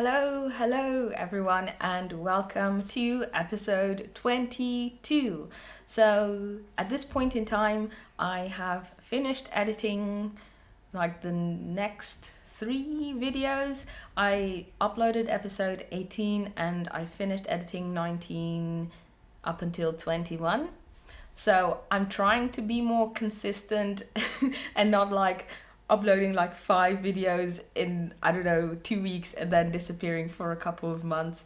Hello everyone, and welcome to episode 22. So at this point in time, I have finished editing like the next 3 videos. I uploaded episode 18 and I finished editing 19 up until 21. So I'm trying to be more consistent and not like uploading like 5 videos in, I don't know, 2 weeks and then disappearing for a couple of months.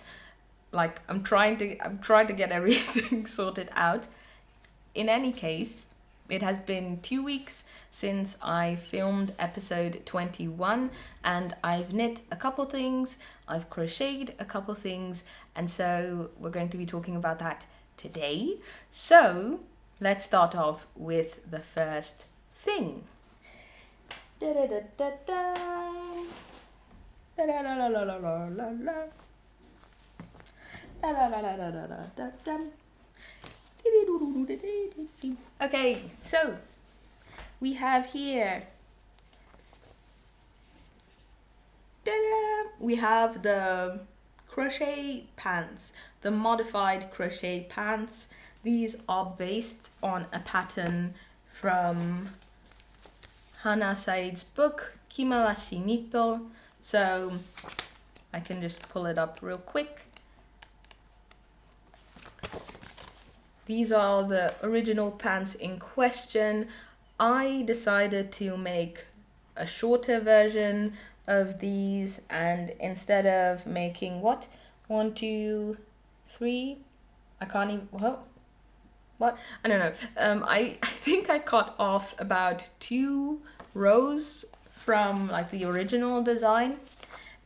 Like I'm trying to get everything sorted out. In any case, it has been 2 weeks since I filmed episode 21, and I've knit a couple things, I've crocheted a couple things, and so we're going to be talking about that today. So let's start off with the first thing. Da da da da da. Da da da da da da da da. Da da da da da da da da. Okay, so we have here. Ta-da! We have the crochet pants, the modified crochet pants. These are based on a pattern from Hana Said's book, Kimawashi Nitto. So I can just pull it up real quick. These are the original pants in question. I decided to make a shorter version of these, and instead of making what? 1, 2, 3? I can't even, what? I don't know. I think I cut off about 2 rows from like the original design.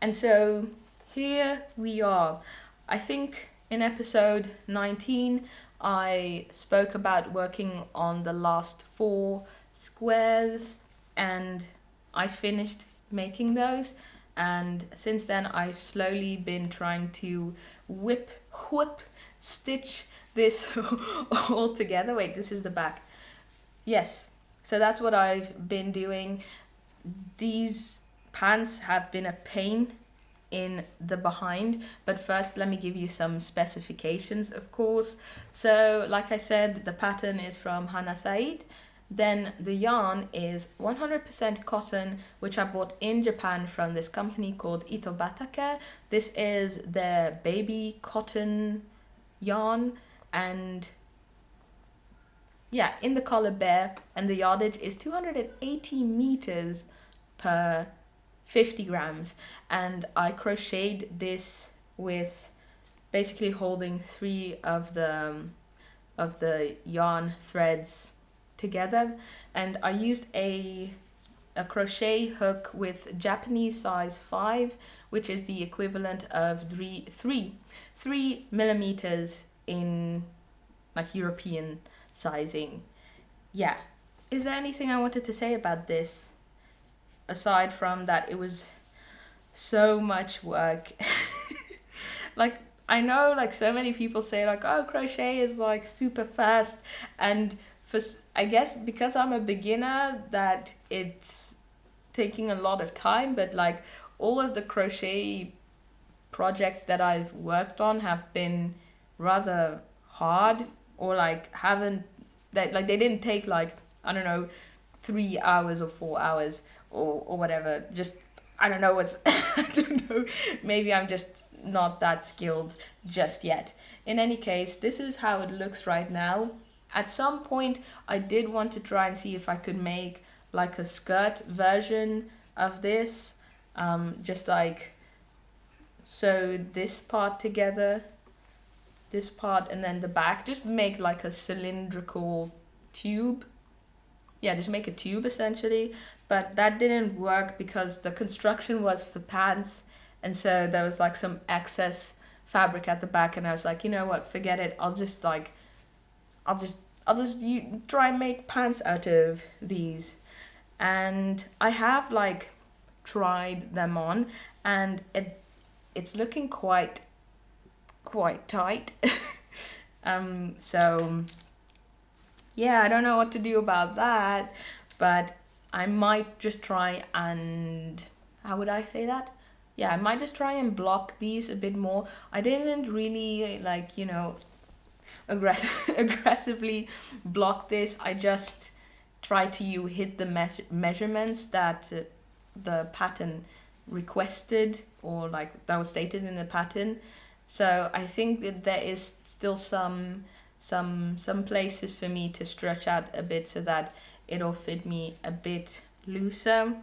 And so here we are. I think in episode 19, I spoke about working on the last 4 squares, and I finished making those. And since then, I've slowly been trying to whip, stitch this all together. Wait, this is the back. Yes, so that's what I've been doing. These pants have been a pain in the behind, but first let me give you some specifications, of course. So like I said, the pattern is from Hana Said. Then the yarn is 100% cotton, which I bought in Japan from this company called Itobatake. This is their baby cotton yarn, and yeah, in the color Bear, and the yardage is 280 meters per 50 grams. And I crocheted this with basically holding 3 of the yarn threads together, and I used a crochet hook with Japanese size 5, which is the equivalent of 3 millimeters in like European sizing. Yeah. Is there anything I wanted to say about this? Aside from that, it was so much work. Like, I know like so many people say like, oh, crochet is like super fast, and I guess because I'm a beginner that it's taking a lot of time, but like all of the crochet projects that I've worked on have been rather hard, or like they didn't take like, I don't know, 3 hours or 4 hours or whatever. Just, I don't know what's I don't know, maybe I'm just not that skilled just yet. In any case, this is how it looks right now. At some point I did want to try and see if I could make like a skirt version of this, just like sew this part together, this part, and then the back, just make like a cylindrical tube. Yeah, just make a tube essentially. But that didn't work because the construction was for pants, and so there was like some excess fabric at the back, and I was like, you know what, forget it. I'll just try and make pants out of these. And I have like tried them on, and it's looking quite tight. So yeah, I don't know what to do about that, but I might just try and, how would I say that? yeah, I might just try and block these a bit more. I didn't really like, aggressively block this. I just try to hit the measurements that the pattern requested, or like that was stated in the pattern. So I think that there is still some places for me to stretch out a bit so that it'll fit me a bit looser.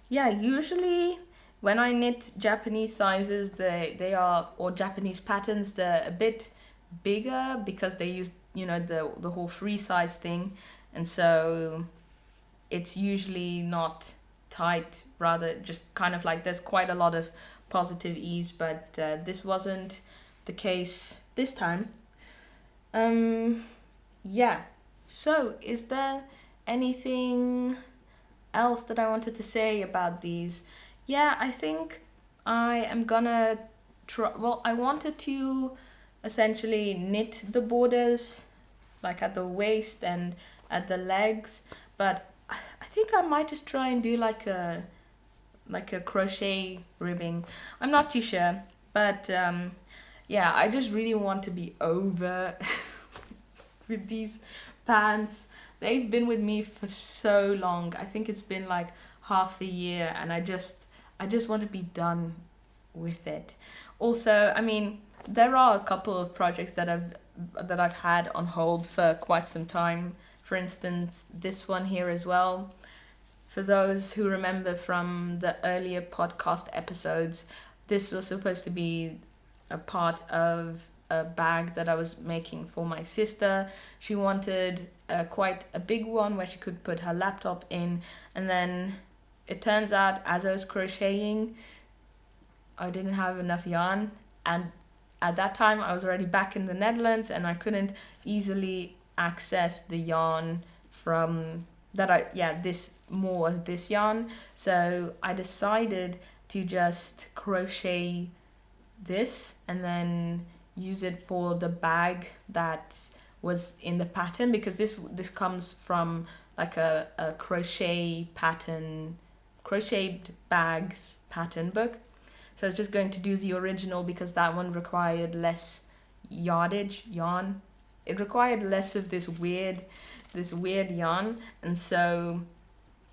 Yeah, usually when I knit Japanese sizes, they are, or Japanese patterns, they're a bit bigger because they use, the whole free size thing, and so it's usually not tight, rather just kind of like there's quite a lot of positive ease, but this wasn't the case this time. Yeah. So, is there anything else that I wanted to say about these? Yeah, I think I am gonna try. Well, I wanted to essentially knit the borders like at the waist and at the legs, but I think I might just try and do like a crochet ribbing. I'm not too sure, but yeah, I just really want to be over with these pants. They've been with me for so long. I think it's been like half a year, and I just want to be done with it. Also, I mean, there are a couple of projects that I've had on hold for quite some time. For instance, this one here as well. For those who remember from the earlier podcast episodes, this was supposed to be a part of a bag that I was making for my sister. She wanted quite a big one where she could put her laptop in, and then it turns out as I was crocheting, I didn't have enough yarn, and at that time I was already back in the Netherlands and I couldn't easily access the yarn from this yarn. So I decided to just crochet this and then use it for the bag that was in the pattern, because this comes from like a crochet pattern, crocheted bags pattern book. So I was just going to do the original because that one required less yarn. It required less of this weird yarn, and so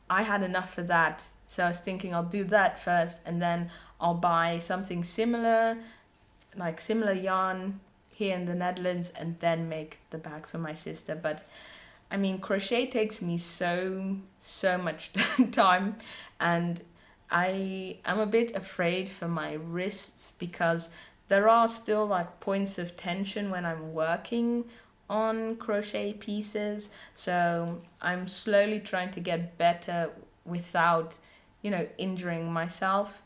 I had enough for that. So I was thinking I'll do that first, and then I'll buy something similar, like similar yarn here in the Netherlands, and then make the bag for my sister. But I mean, crochet takes me so much time, and I am a bit afraid for my wrists because there are still like points of tension when I'm working on crochet pieces. So I'm slowly trying to get better without, injuring myself.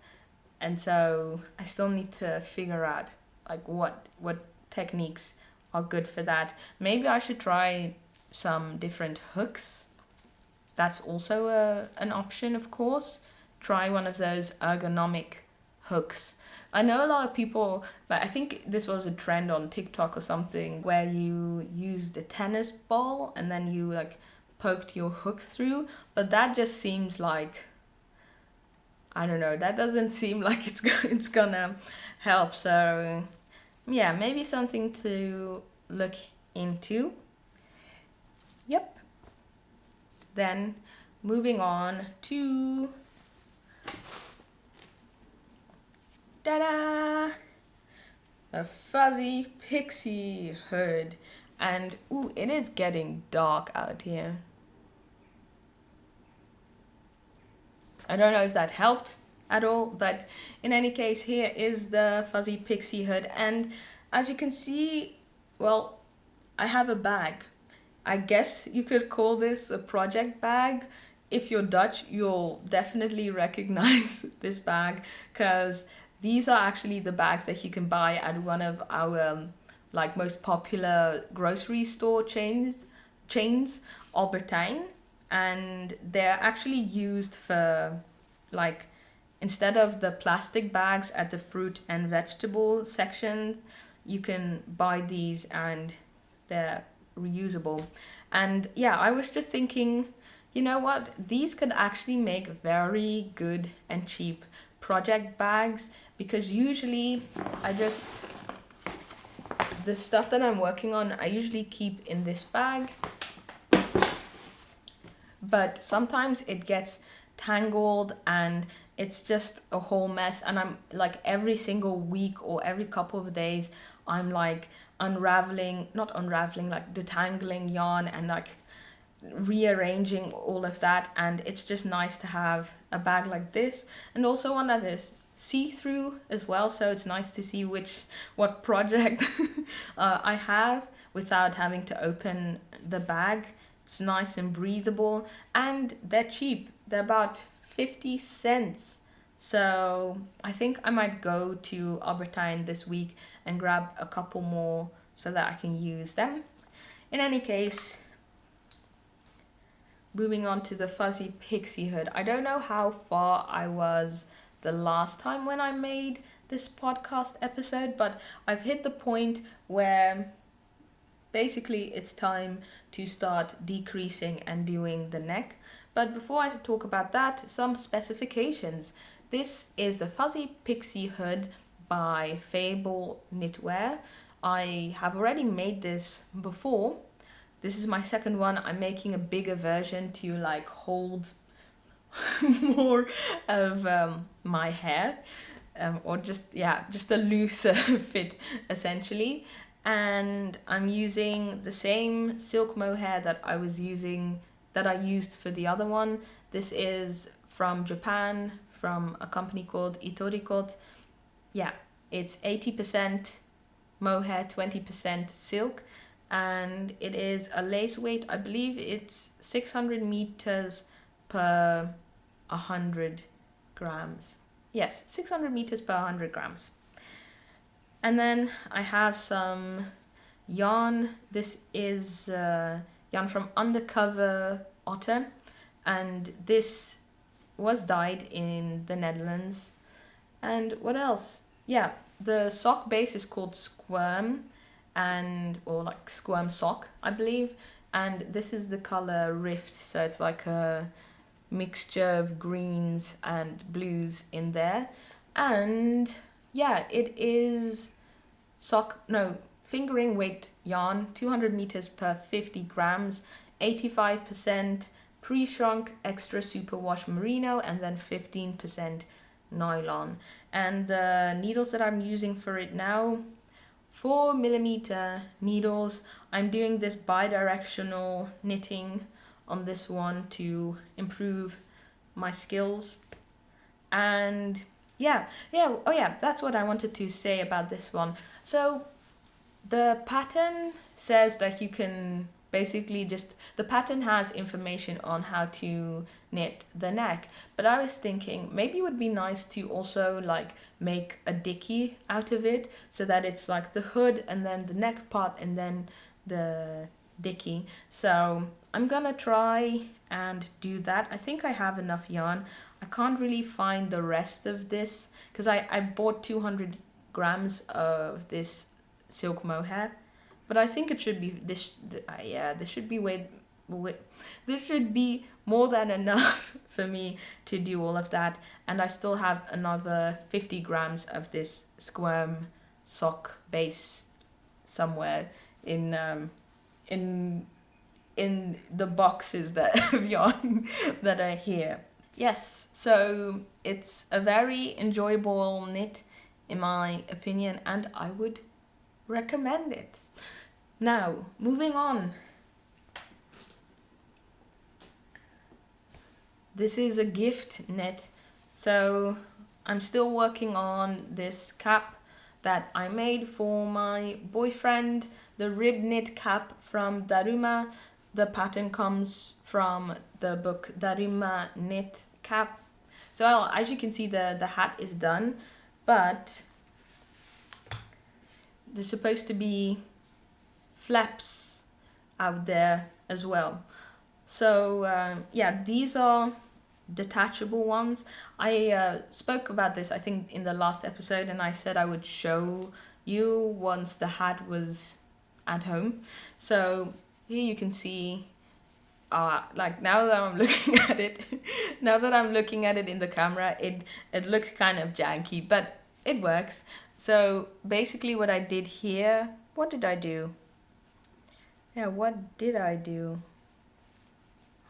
And so I still need to figure out like what techniques are good for that. Maybe I should try some different hooks. That's also an option, of course. Try one of those ergonomic hooks. I know a lot of people, but I think this was a trend on TikTok or something, where you used a tennis ball and then you like poked your hook through, but that just seems like, I don't know, that doesn't seem like it's gonna help. So yeah, maybe something to look into. Yep. Then moving on to ta-da! A fuzzy pixie hood. And ooh, it is getting dark out here. I don't know if that helped at all, but in any case, here is the fuzzy pixie hood. And as you can see, well, I have a bag. I guess you could call this a project bag. If you're Dutch, you'll definitely recognize this bag, because these are actually the bags that you can buy at one of our like most popular grocery store chains, Albertijn, and they're actually used for like, instead of the plastic bags at the fruit and vegetable section, you can buy these and they're reusable. And yeah, I was just thinking, you know what, these could actually make very good and cheap project bags, because usually the stuff that I'm working on, I usually keep in this bag. But sometimes it gets tangled and it's just a whole mess. And I'm like every single week or every couple of days, I'm like like detangling yarn and like rearranging all of that. And it's just nice to have a bag like this, and also one that is see-through as well, so it's nice to see what project I have without having to open the bag. It's nice and breathable, and they're cheap. They're about 50 cents. So I think I might go to Albertine this week and grab a couple more so that I can use them. In any case, moving on to the fuzzy pixie hood. I don't know how far I was the last time when I made this podcast episode, but I've hit the point where basically it's time to start decreasing and doing the neck. But before I talk about that, some specifications. This is the fuzzy pixie hood by Fable Knitwear. I have already made this before. This is my second one. I'm making a bigger version to like hold more of my hair, or just a looser fit essentially. And I'm using the same silk mohair that I used for the other one. This is from Japan, from a company called Itoricot. Yeah, it's 80% mohair, 20% silk, and it is a lace weight. I believe it's 600 meters per 100 grams. Yes, 600 meters per 100 grams. And then I have some yarn. This is yarn from Undercover Otter, and this was dyed in the Netherlands. And what else? Yeah, the sock base is called Squirm, or like Squirm sock, I believe. And this is the color Rift, so it's like a mixture of greens and blues in there. And yeah, it is fingering weight yarn, 200 meters per 50 grams, 85% pre-shrunk extra superwash merino, and then 15% nylon. And the needles that I'm using for it now, 4mm needles. I'm doing this bi-directional knitting on this one to improve my skills. And that's what I wanted to say about this one. So the pattern says that you can basically the pattern has information on how to knit the neck, but I was thinking maybe it would be nice to also like make a dicky out of it, so that it's like the hood and then the neck part and then the dicky. So I'm gonna try and do that. I think I have enough yarn. I can't really find the rest of this because I bought 200 grams of this silk mohair, but I think it should be this should be more than enough for me to do all of that. And I still have another 50 grams of this Squirm sock base somewhere in the boxes of yarn that are here. Yes, so it's a very enjoyable knit in my opinion, and I would recommend it. Now, moving on. This is a gift knit. So I'm still working on this cap that I made for my boyfriend, the rib knit cap from Daruma. The pattern comes from the book Daruma Knit Cap. So as you can see, the hat is done, but there's supposed to be flaps out there as well. So these are detachable ones. I spoke about this I think in the last episode, and I said I would show you once the hat was at home. So here you can see like now that I'm looking at it, now that I'm looking at it in the camera, it looks kind of janky, but it works. So basically what I did here, what did I do? Yeah, what did I do?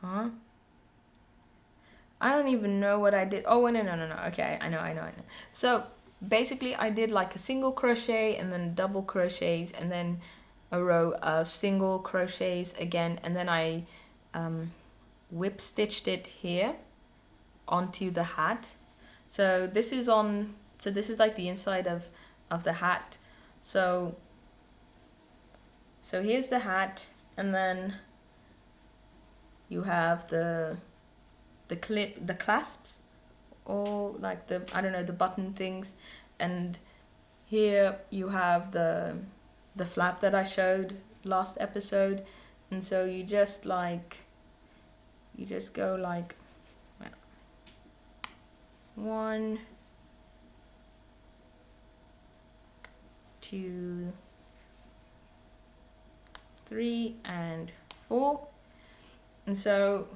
Huh? I don't even know what I did. Oh, no. Okay, I know. So basically I did like a single crochet and then double crochets and then a row of single crochets again, and then I whip stitched it here onto the hat. So this is like the inside of the hat. So here's the hat, and then you have the clasps, or like the, I don't know, the button things, and here you have the flap that I showed last episode. And so you just go like, well, 1, 2, 3, and 4. And so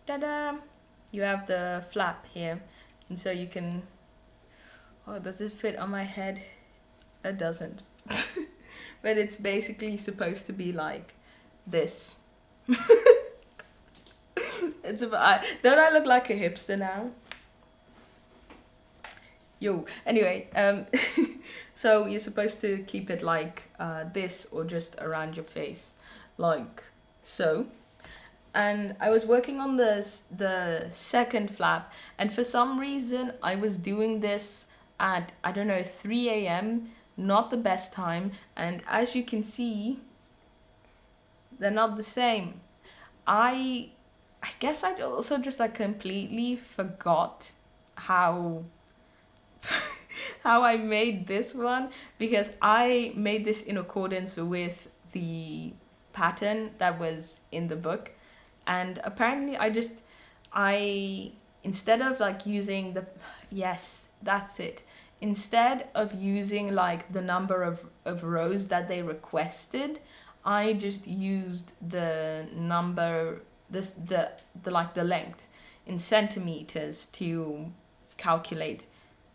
ta-da, you have the flap here. And so you can, oh, does this fit on my head? It doesn't. But it's basically supposed to be like this. It's about, don't I look like a hipster now? Yo, anyway, so you're supposed to keep it like this, or just around your face, like so. And I was working on the second flap, and for some reason I was doing this at, I don't know, 3 a.m, not the best time, and as you can see, they're not the same. I guess I also just like completely forgot how how I made this one, because I made this in accordance with the pattern that was in the book. And apparently I instead of like using the, yes, that's it, instead of using like the number of rows that they requested, I just used the number, the length in centimeters to calculate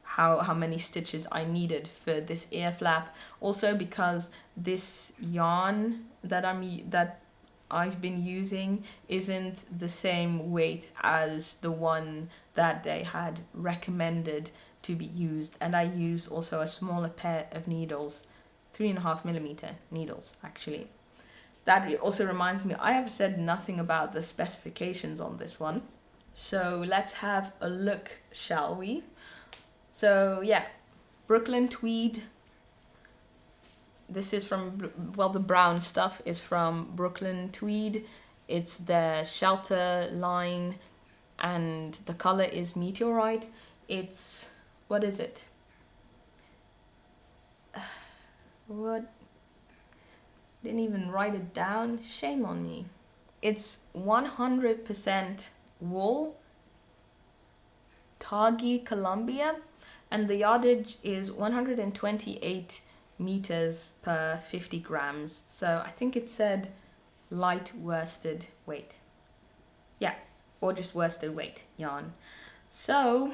how many stitches I needed for this ear flap. Also because this yarn that I've been using isn't the same weight as the one that they had recommended to be used, and I used also a smaller pair of needles, 3.5mm needles actually. That also reminds me, I have said nothing about the specifications on this one, so let's have a look, shall we? So yeah, Brooklyn Tweed. This is from, well, the brown stuff is from Brooklyn Tweed. It's the shelter line, and the color is Meteorite. It's, what is it? What? Didn't even write it down. Shame on me. It's 100% wool, Tagi Columbia, and the yardage is 128 meters per 50 grams. So I think it said light worsted weight. Yeah, or just worsted weight yarn. So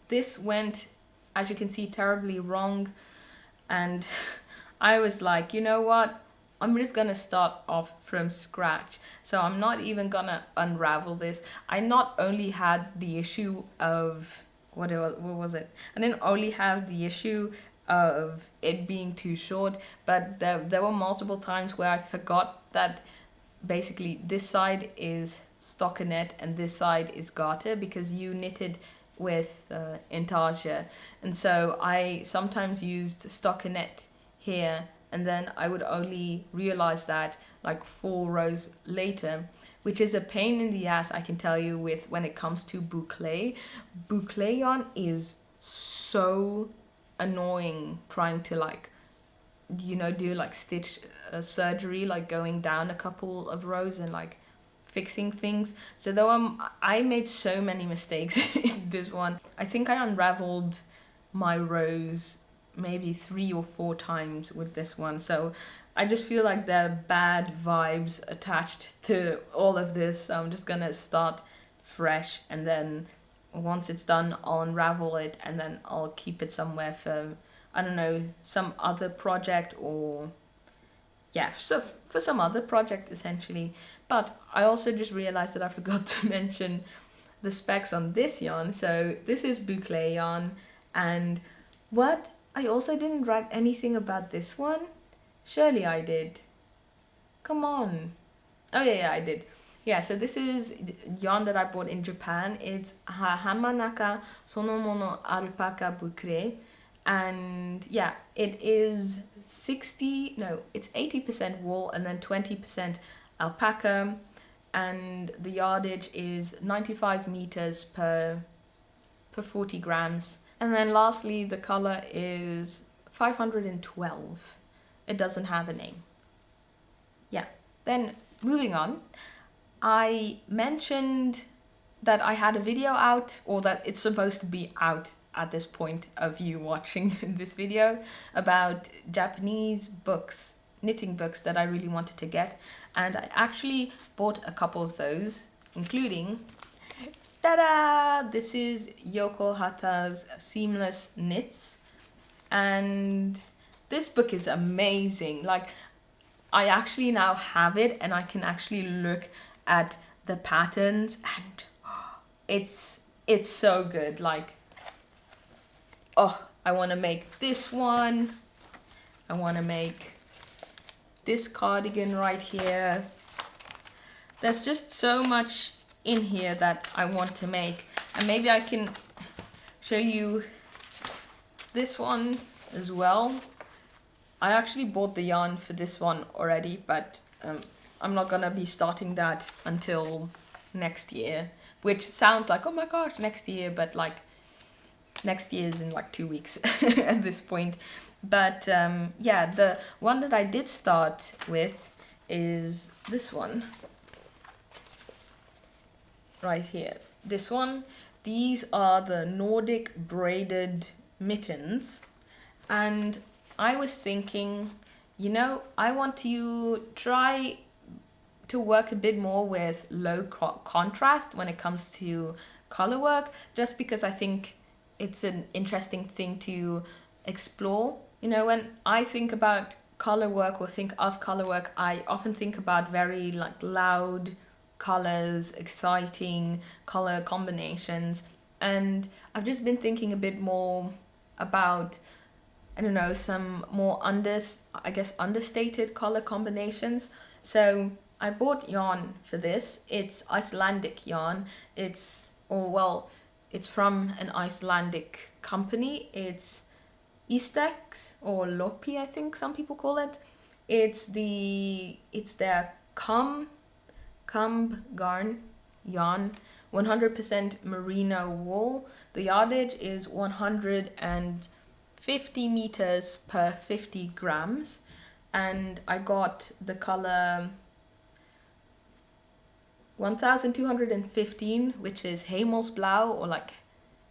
this went, as you can see, terribly wrong, and I was like, you know what, I'm just gonna start off from scratch. So I'm not even gonna unravel this. I not only had the issue of, what was it? I didn't only have the issue of it being too short, but there were multiple times where I forgot that basically this side is stockinette and this side is garter, because you knitted with intarsia, and so I sometimes used stockinette here, and then I would only realize that like 4 rows later, which is a pain in the ass, I can tell you, with when it comes to boucle. Boucle yarn is so annoying trying to like, you know, do like stitch surgery, like going down a couple of rows and like fixing things. So though I made so many mistakes in this one, I think I unraveled my rows maybe 3 or 4 times with this one. So I just feel like there are bad vibes attached to all of this. So I'm just gonna start fresh, and then once it's done, I'll unravel it, and then I'll keep it somewhere for, I don't know, some other project, or yeah, so for some other project essentially. But I also just realized that I forgot to mention the specs on this yarn. So this is Boucle yarn, and what? I also didn't write anything about this one? Surely I did. Come on. Oh yeah, I did. Yeah, so this is yarn that I bought in Japan. It's Hamanaka Sonomono Alpaca Boucle. And yeah, it is 80% wool and then 20% alpaca. And the yardage is 95 meters per 40 grams. And then lastly, the color is 512. It doesn't have a name. Yeah, then moving on. I mentioned that I had a video out, or that it's supposed to be out at this point of you watching this video, about Japanese books, knitting books that I really wanted to get. And I actually bought a couple of those, including, ta-da! This is Yoko Hatta's Seamless Knits. And this book is amazing. Like, I actually now have it, and I can actually look at the patterns, and it's so good. Like, oh, I want to make this one. I want to make this cardigan right here. There's just so much in here that I want to make, and maybe I can show you this one as well. I actually bought the yarn for this one already, but I'm not gonna be starting that until next year, which sounds like, oh my gosh, next year, but like next year is in like 2 weeks at this point. But yeah, the one that I did start with is this one right here. This one. These are the Nordic braided mittens, and I was thinking, you know, I want to try to work a bit more with low contrast when it comes to color work, just because I think it's an interesting thing to explore. You know, when I think about color work or think of color work, I often think about very like loud colors, exciting color combinations, and I've just been thinking a bit more about, I don't know, some more understated color combinations. So I bought yarn for this. It's Icelandic yarn. It's from an Icelandic company. It's Ístex, or Lopi, I think some people call it. It's their Kambgarn yarn, 100% merino wool. The yardage is 150 meters per 50 grams, and I got the color 1215, which is Hemelsblauw, or like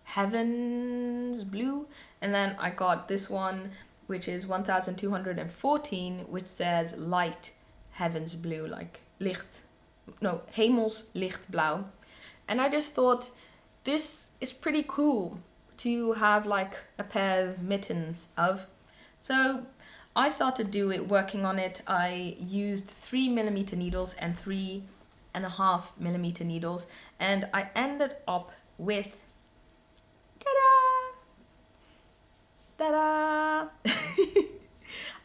heaven's blue, and then I got this one, which is 1214, which says light heaven's blue, like Hemelslichtblauw. And I just thought this is pretty cool to have like a pair of mittens of. So I started working on it. I used 3mm needles and 3.5mm needles, and I ended up with ta-da!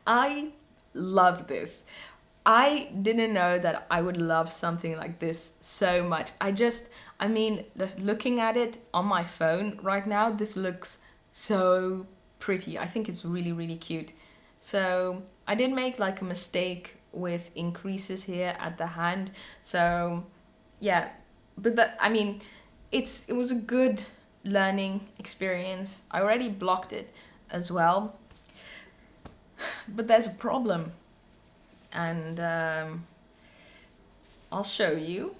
I love this. I didn't know that I would love something like this so much. Just looking at it on my phone right now, this looks so pretty. I think it's really, really cute. So I did make like a mistake with increases here at the hand. So yeah, but it was a good learning experience. I already blocked it as well. But there's a problem. And I'll show you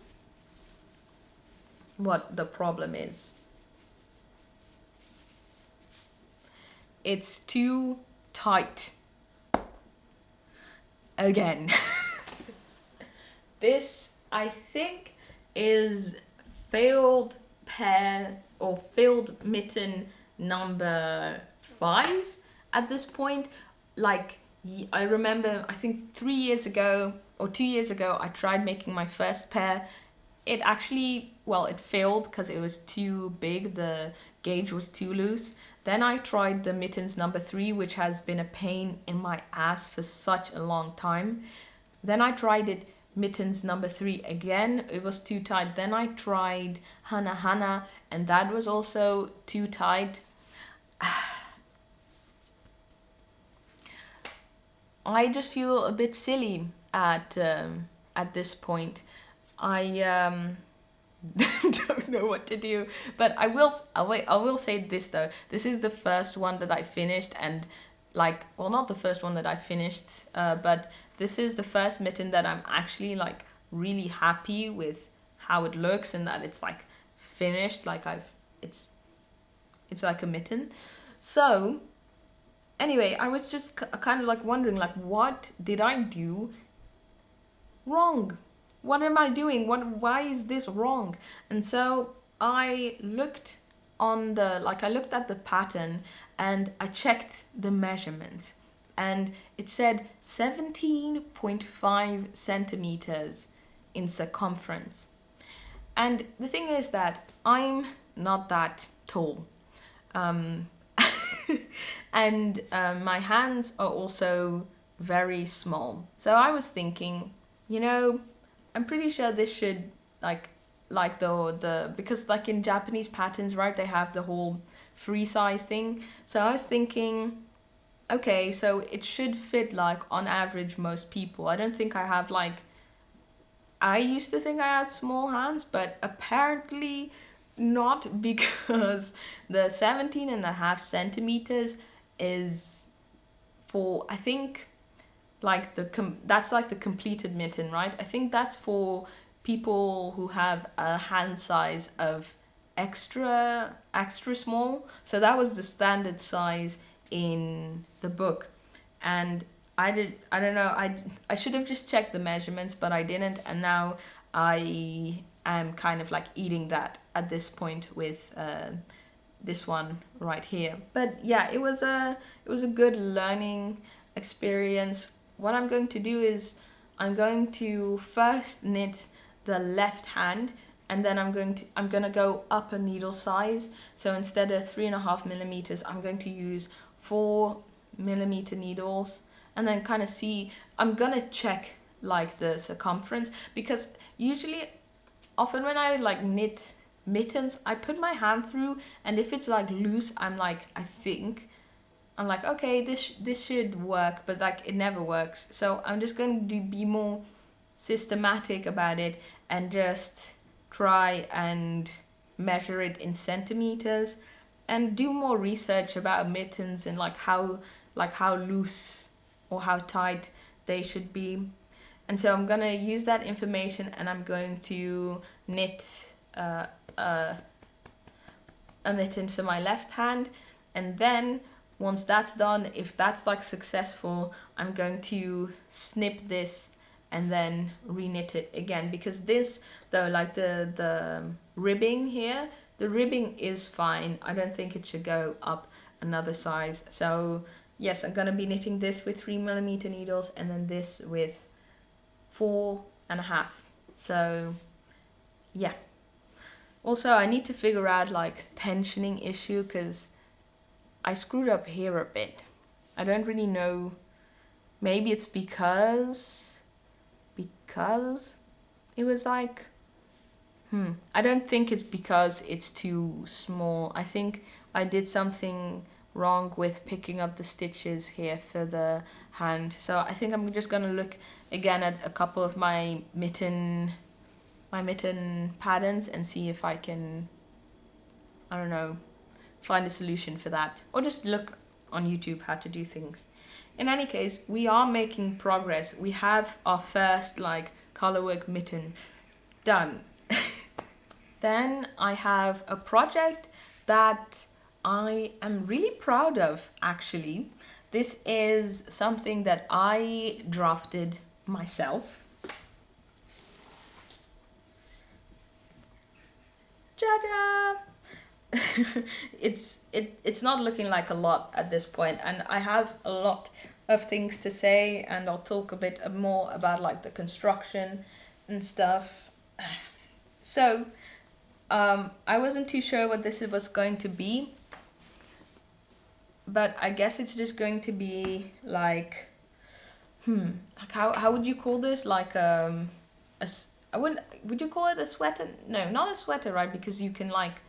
what the problem is. it's too tight. Again. This, I think, is failed pair or failed mitten number 5 at this point. Like, I remember, I think 3 years ago or 2 years ago, I tried making my first pair. It actually, well, it failed because it was too big, the gauge was too loose. Then I tried the mittens number 3, which has been a pain in my ass for such a long time. Then I tried it mittens number 3 again, it was too tight. Then I tried Hana, and that was also too tight. I just feel a bit silly at this point. I don't know what to do, but I will say this though. This is the first one that I finished, and like, well, not the first one that I finished, but this is the first mitten that I'm actually like really happy with how it looks and that it's like finished. Like it's like a mitten. So anyway, I was just kind of like wondering, like, what did I do wrong? What am I doing? Why is this wrong? And so I looked on the, like, I looked at the pattern and I checked the measurements, and it said 17.5 centimeters in circumference. And the thing is that I'm not that tall. And my hands are also very small. So I was thinking, you know, I'm pretty sure this should like the because like in Japanese patterns, right, they have the whole free size thing. So I was thinking, okay, so it should fit like on average most people. I don't think I have like, I used to think I had small hands, but apparently not, because the 17.5 centimeters is for, I think, like that's like the completed mitten, right? I think that's for people who have a hand size of extra small. So that was the standard size in the book, and I don't know, I should have just checked the measurements, but I didn't, and now I am kind of like eating that at this point with this one right here. But yeah, it was a good learning experience. What I'm going to do is I'm going to first knit the left hand, and then I'm gonna go up a needle size. So instead of 3.5 millimeters, I'm going to use 4 millimeter needles, and then kind of see, I'm gonna check like the circumference, because usually often when I like knit mittens, I put my hand through, and if it's like loose, I'm like, okay, this should work, but like it never works. So I'm just going to be more systematic about it and just try and measure it in centimeters and do more research about mittens and like how loose or how tight they should be. And so I'm gonna use that information, and I'm going to knit a mitten for my left hand, and then once that's done, if that's like successful, I'm going to snip this and then re-knit it again, because this though, like the ribbing here, the ribbing is fine. I don't think it should go up another size. So yes, I'm gonna be knitting this with 3 millimeter needles, and then this with 4.5. So yeah. Also, I need to figure out like tensioning issue, because I screwed up here a bit. I don't really know. Maybe it's because it was like, I don't think it's because it's too small. I think I did something wrong with picking up the stitches here for the hand. So I think I'm just gonna look again at a couple of my mitten patterns and see if I can, I don't know, find a solution for that, or just look on YouTube how to do things. In any case, we are making progress. We have our first like colorwork mitten done. Then I have a project that I am really proud of, actually. This is something that I drafted myself. Ta-da! It's not looking like a lot at this point, and I have a lot of things to say, and I'll talk a bit more about like the construction and stuff. So I wasn't too sure what this was going to be, but I guess it's just going to be like like how would you call this, like I wouldn't, would you call it a sweater? No, not a sweater, right? Because you can like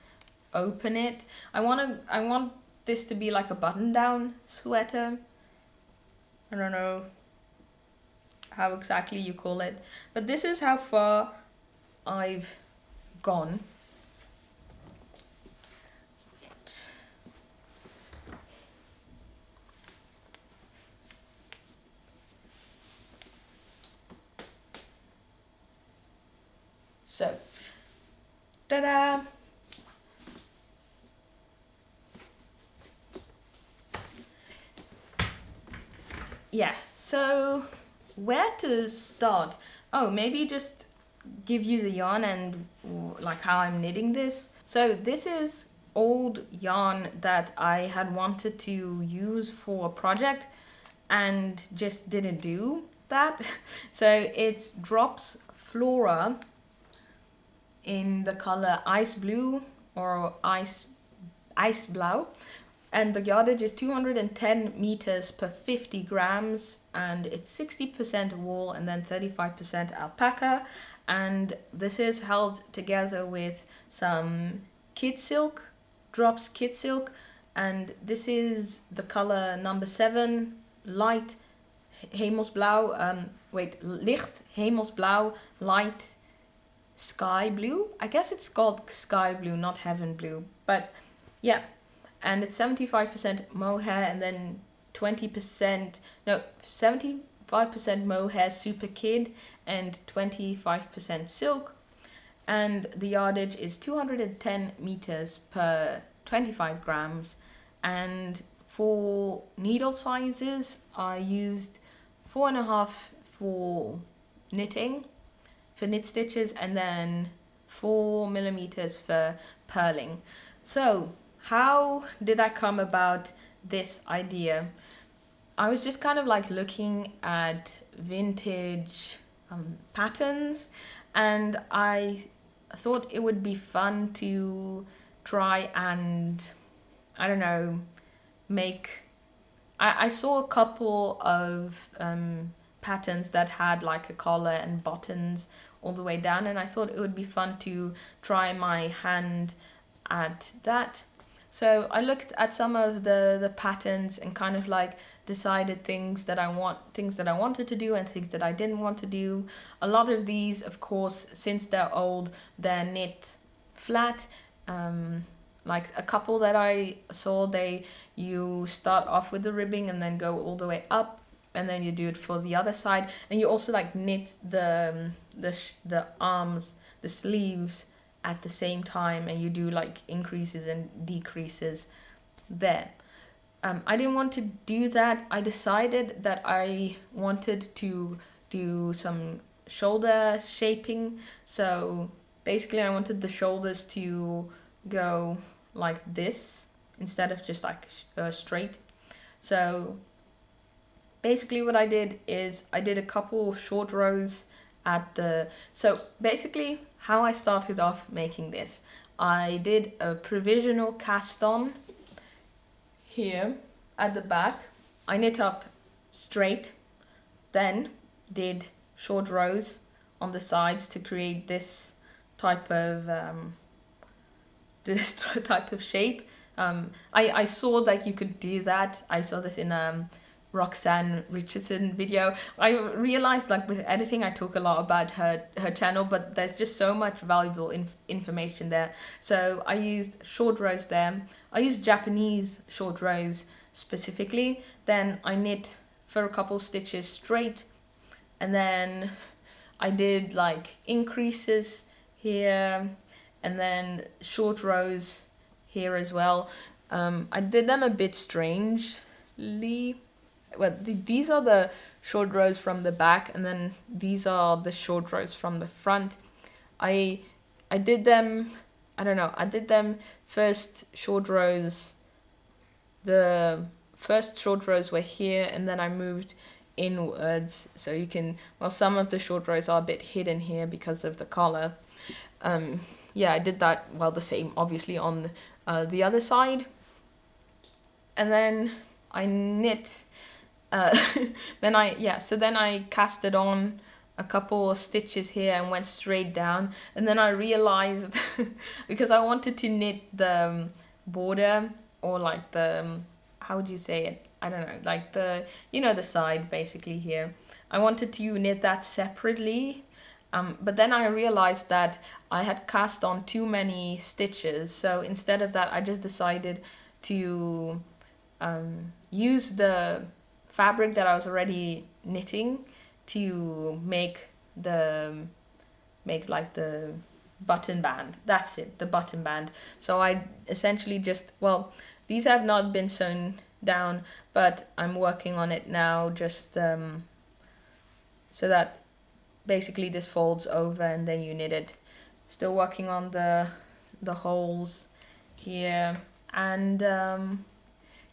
open it. I want this to be like a button down sweater. I don't know how exactly you call it, but this is how far I've gone. So, ta-da! Yeah, so where to start? Oh, maybe just give you the yarn and like how I'm knitting this. So this is old yarn that I had wanted to use for a project and just didn't do that. So it's Drops Flora in the color Ice Blue or Ice Blau, and the yardage is 210 meters per 50 grams, and it's 60% wool and then 35% alpaca, and this is held together with some Kidsilk, Drops Kidsilk, and this is the color number 7, light hemelsblauw, licht hemelsblauw, light sky blue. I guess it's called sky blue, not heaven blue, but yeah. And it's 75% mohair and then 75% mohair super kid and 25% silk. And the yardage is 210 meters per 25 grams. And for needle sizes, I used 4.5 for knitting, for knit stitches, and then 4 millimeters for purling. So how did I come about this idea? I was just kind of like looking at vintage patterns, and I thought it would be fun to try and, I don't know, make... I saw a couple of patterns that had like a collar and buttons all the way down, and I thought it would be fun to try my hand at that. So I looked at some of the patterns and kind of like decided things that I wanted to do and things that I didn't want to do. A lot of these, of course, since they're old, they're knit flat. Like a couple that I saw, you start off with the ribbing and then go all the way up, and then you do it for the other side, and you also like knit the arms, the sleeves at the same time, and you do like increases and decreases there. I didn't want to do that. I decided that I wanted to do some shoulder shaping. So basically I wanted the shoulders to go like this instead of just like straight. So basically what I did is I did a couple of short rows at the... So basically how I started off making this, I did a provisional cast on here at the back. I knit up straight, then did short rows on the sides to create this type of shape. I saw that you could do that. I saw this in Roxanne Richardson video. I realized like with editing I talk a lot about her channel, but there's just so much valuable information there. So I used short rows there. I used Japanese short rows specifically. Then I knit for a couple stitches straight, and then I did like increases here and then short rows here as well. I did them a bit strangely. Well, these are the short rows from the back, and then these are the short rows from the front. I did them, I don't know, I did them first short rows, the first short rows were here, and then I moved inwards, so you can, well, some of the short rows are a bit hidden here because of the collar. Yeah, I did that, well, the same, obviously, on the other side. And then I knit, then I casted on a couple of stitches here and went straight down. And then I realized, because I wanted to knit the border, or like the, how would you say it? I don't know, like the, you know, the side basically here. I wanted to knit that separately. But then I realized that I had cast on too many stitches. So instead of that, I just decided to use the fabric that I was already knitting to make like the button band. That's it, the button band. So I essentially just, well, these have not been sewn down, but I'm working on it now, just so that basically this folds over and then you knit it. Still working on the holes here, and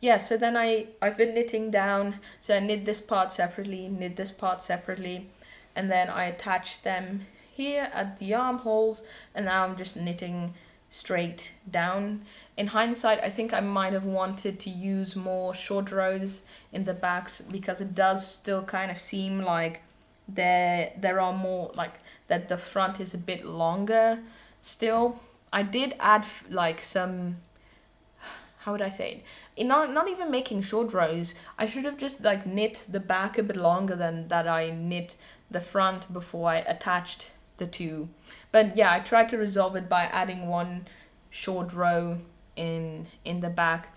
yeah, so then I've been knitting down, so I knit this part separately, knit this part separately, and then I attach them here at the armholes, and now I'm just knitting straight down. In hindsight, I think I might have wanted to use more short rows in the backs, because it does still kind of seem like there are more, like, that the front is a bit longer still. I did add like some, how would I say it? Not even making short rows. I should have just like knit the back a bit longer than that I knit the front before I attached the two. But yeah, I tried to resolve it by adding one short row in the back.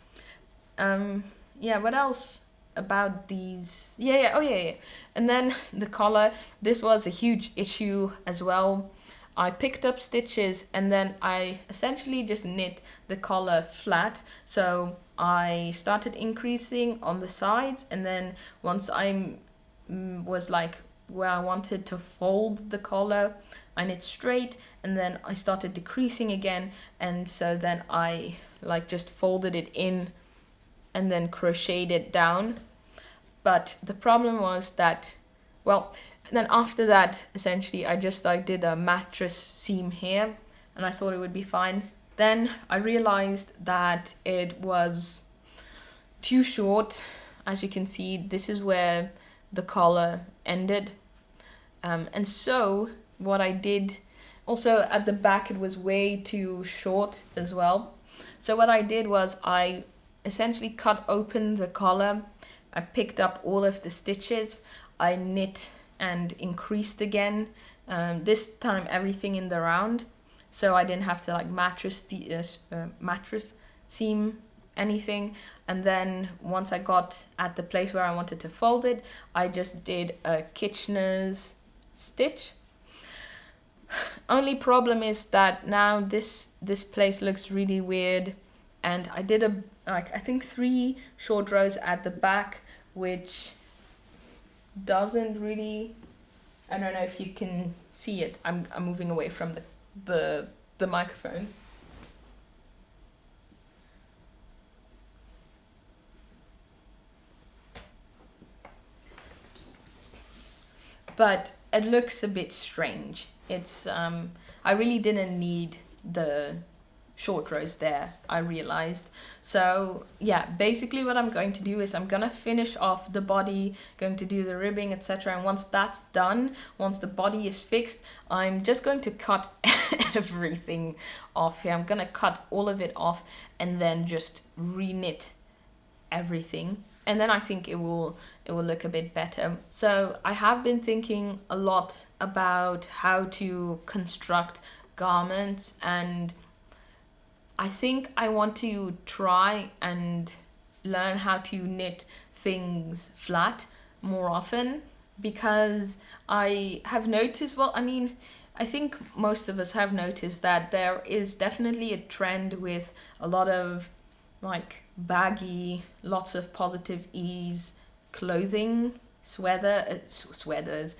Yeah, what else about these? Yeah. And then the collar, this was a huge issue as well. I picked up stitches and then I essentially just knit the collar flat. So I started increasing on the sides, and then once I was like where I wanted to fold the collar, I knit straight, and then I started decreasing again, and so then I like just folded it in and then crocheted it down. But the problem was that, well, then after that, essentially, I just like did a mattress seam here, and I thought it would be fine. Then I realized that it was too short. As you can see, this is where the collar ended. And so what I did, also at the back, it was way too short as well. So what I did was I essentially cut open the collar. I picked up all of the stitches. I knit and increased again, this time everything in the round, so I didn't have to like mattress seam anything. And then once I got at the place where I wanted to fold it, I just did a Kitchener's stitch. Only problem is that now this place looks really weird, and I did I think 3 short rows at the back, which doesn't really, I don't know if you can see it. I'm moving away from the microphone. But it looks a bit strange. It's I really didn't need the short rows there, I realized. So yeah, basically what I'm going to do is I'm gonna finish off the body, going to do the ribbing, etc. And once that's done, once the body is fixed, I'm just going to cut everything off here. I'm gonna cut all of it off and then just re-knit everything, and then I think it will look a bit better. So I have been thinking a lot about how to construct garments, and I think I want to try and learn how to knit things flat more often, because I have noticed, well, I mean, I think most of us have noticed that there is definitely a trend with a lot of like baggy, lots of positive ease clothing, sweaters,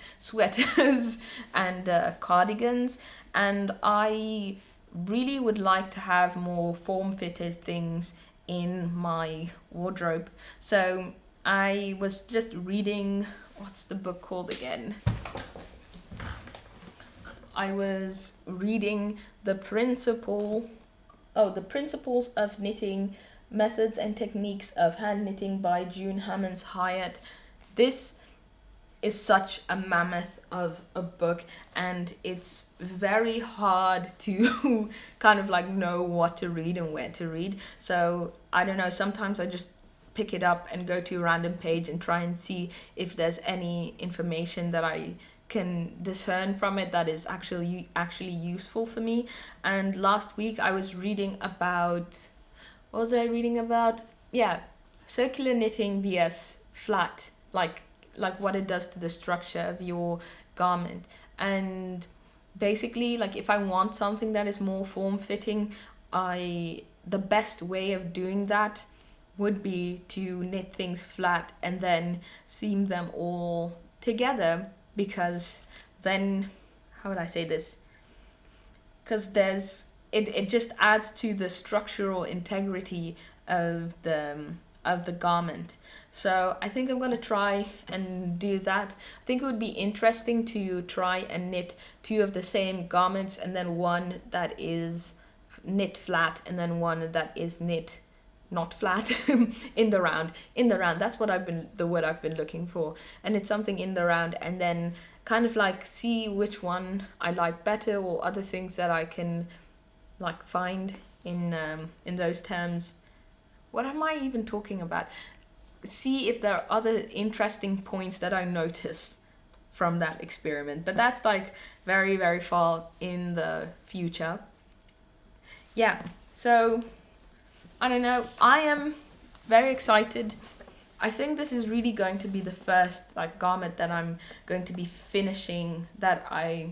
and cardigans. And I really would like to have more form-fitted things in my wardrobe. So I was just reading, what's the book called again? I was reading The Principles of Knitting, Methods and Techniques of Hand Knitting by June Hammonds Hyatt. This is such a mammoth of a book, and it's very hard to kind of like know what to read and where to read. So I don't know, sometimes I just pick it up and go to a random page and try and see if there's any information that I can discern from it that is actually useful for me. And last week I was reading about, what was I reading about? Yeah, circular knitting vs flat, like what it does to the structure of your garment. And basically, like if I want something that is more form-fitting, the best way of doing that would be to knit things flat and then seam them all together, because then, how would I say this? Because it just adds to the structural integrity of the garment. So I think I'm gonna try and do that. I think it would be interesting to try and knit two of the same garments, and then one that is knit flat and then one that is knit not flat in the round. That's what the word I've been looking for. And it's something in the round, and then kind of like see which one I like better, or other things that I can like find in those terms. What am I even talking about? See if there are other interesting points that I noticed from that experiment. But that's like very, very far in the future. Yeah, so I don't know. I am very excited. I think this is really going to be the first like garment that I'm going to be finishing that I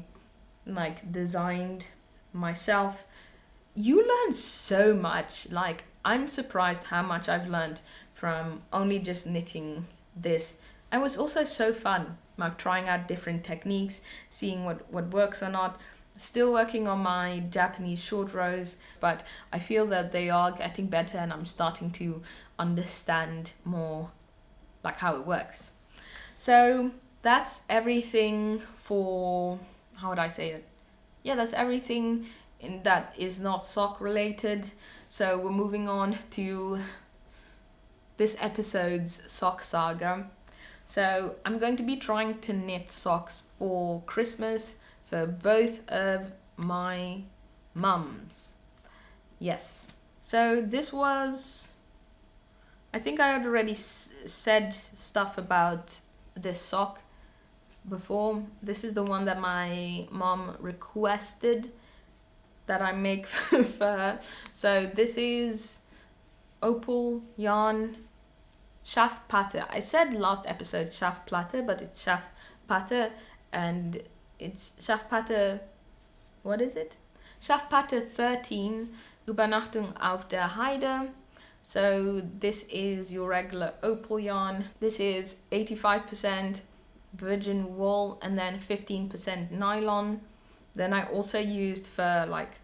like designed myself. You learn so much. Like, I'm surprised how much I've learned from only just knitting this. And it was also so fun, like trying out different techniques, seeing what works or not. Still working on my Japanese short rows, but I feel that they are getting better, and I'm starting to understand more like how it works. So that's everything for, how would I say it? Yeah, that's everything that is not sock related. So we're moving on to this episode's sock saga. So I'm going to be trying to knit socks for Christmas for both of my mums. Yes. So this was, I think I had already said stuff about this sock before. This is the one that my mom requested that I make for her. So this is Opal yarn Shaft Patter. I said last episode Shaft Platter, but it's Shaft Patter, and it's Shaft Patter, what is it? Shaft Patter 13, Übernachtung auf der Heide. So this is your regular Opal yarn. This is 85% virgin wool and then 15% nylon. Then I also used for like,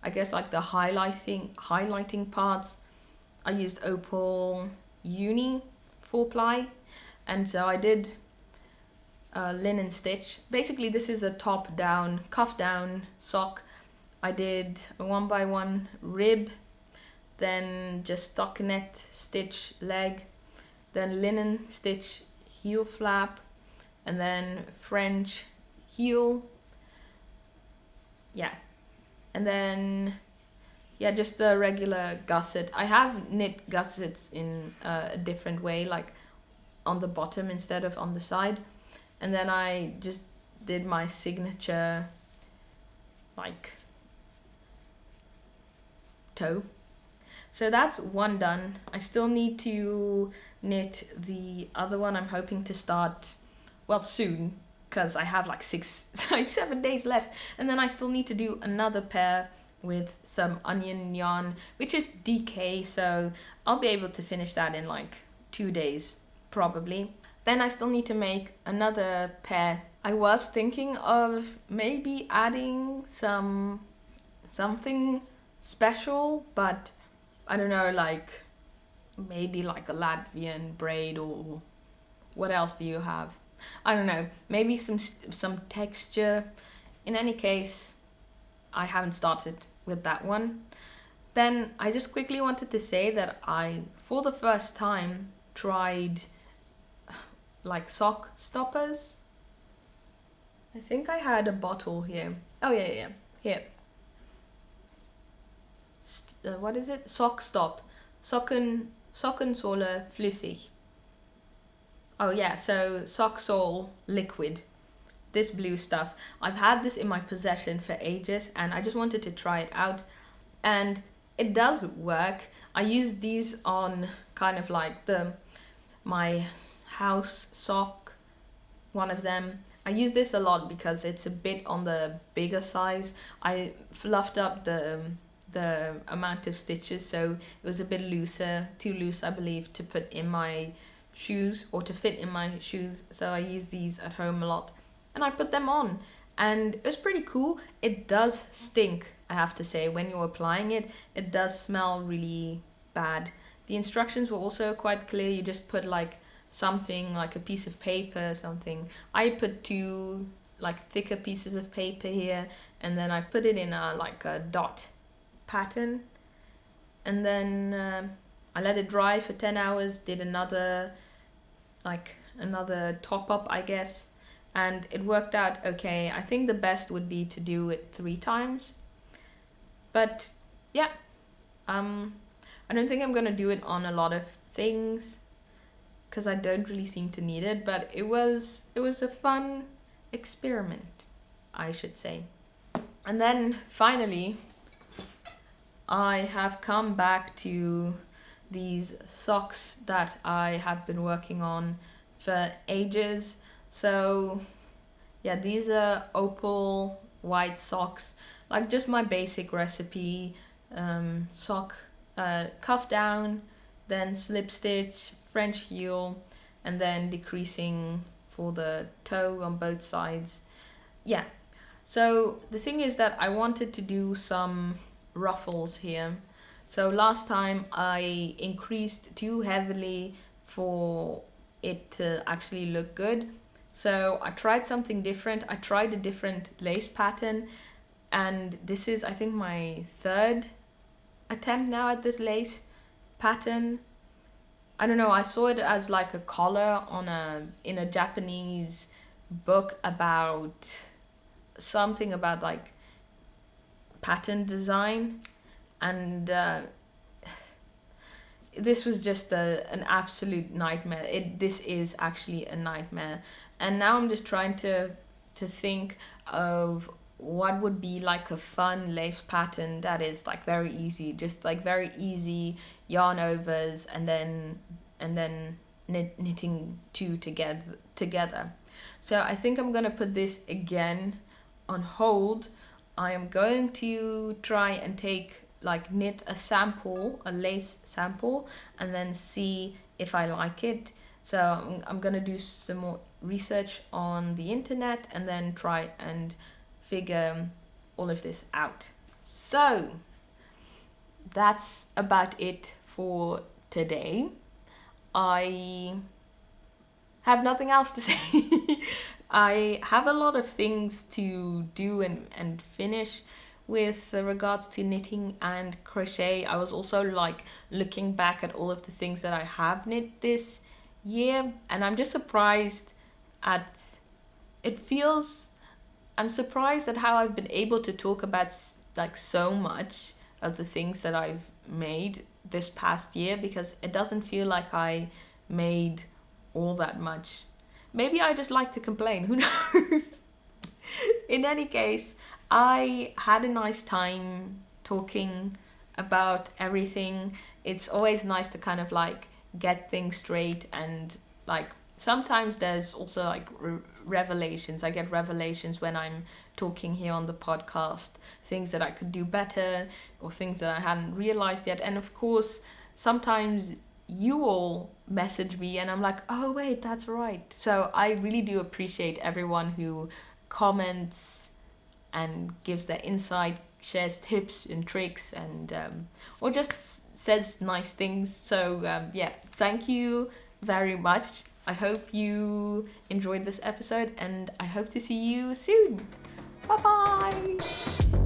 I guess like the highlighting parts, I used Opal Uni 4-ply, and so I did linen stitch. Basically this is a top down, cuff down sock. I did a 1x1 rib, then just stockinette stitch leg, then linen stitch heel flap, and then French heel. Yeah, and then just the regular gusset. I have knit gussets in a different way, like on the bottom instead of on the side. And then I just did my signature like toe. So that's one done. I still need to knit the other one. I'm hoping to start, well, soon, because I have like 7 days left. And then I still need to do another pair with some onion yarn, which is DK, so I'll be able to finish that in like 2 days probably. Then I still need to make another pair. I was thinking of maybe adding something special, but I don't know, like maybe like a Latvian braid, or what else do you have? I don't know, maybe some texture. In any case, I haven't started with that one. Then I just quickly wanted to say that I, for the first time, tried like sock stoppers. I think I had a bottle here. Oh yeah, here. What is it? Sock stop. Socken Sohle flüssig. Oh yeah, so sock sole liquid. This blue stuff. I've had this in my possession for ages and I just wanted to try it out. And it does work. I use these on kind of like my house sock, one of them. I use this a lot because it's a bit on the bigger size. I fluffed up the amount of stitches, so it was a bit looser, too loose I believe, to put in my shoes or to fit in my shoes. So I use these at home a lot and I put them on and it was pretty cool. It does stink, I have to say. When you're applying it, it does smell really bad. The instructions were also quite clear. You just put like something like a piece of paper, something. I put 2 like thicker pieces of paper here, and then I put it in a dot pattern, and then I let it dry for 10 hours, did another top up, I guess, and it worked out okay. I think the best would be to do it 3 times, but yeah, I don't think I'm gonna do it on a lot of things because I don't really seem to need it, but it was a fun experiment, I should say. And then finally I have come back to these socks that I have been working on for ages. So yeah, these are Opal white socks, like just my basic recipe sock, cuff down, then slip stitch, French heel, and then decreasing for the toe on both sides. Yeah, so the thing is that I wanted to do some ruffles here. So last time I increased too heavily for it to actually look good. So I tried something different. I tried a different lace pattern, and this is, I think, my 3rd attempt now at this lace pattern. I don't know, I saw it as like a collar in a Japanese book about something about like pattern design, and this was just an absolute nightmare. This is actually a nightmare, and now I'm just trying to think of what would be like a fun lace pattern that is like very easy, just like very easy yarn overs, and then knitting 2 together. So I think I'm gonna put this again on hold. I am going to try and knit a lace sample, and then see if I like it. So I'm gonna do some more research on the internet and then try and figure all of this out. So that's about it for today. I have nothing else to say. I have a lot of things to do and finish with regards to knitting and crochet. I was also like looking back at all of the things that I have knit this year, and I'm just surprised at I'm surprised at how I've been able to talk about like so much of the things that I've made this past year, because it doesn't feel like I made all that much. Maybe I just like to complain, who knows? In any case, I had a nice time talking about everything. It's always nice to kind of like get things straight and like sometimes there's also like revelations. I get revelations when I'm talking here on the podcast, things that I could do better or things that I hadn't realized yet. And of course, sometimes you all message me and I'm like, oh wait, that's right. So I really do appreciate everyone who comments and gives their insight, shares tips and tricks, and or just says nice things. So yeah, thank you very much. I hope you enjoyed this episode, and I hope to see you soon. Bye bye.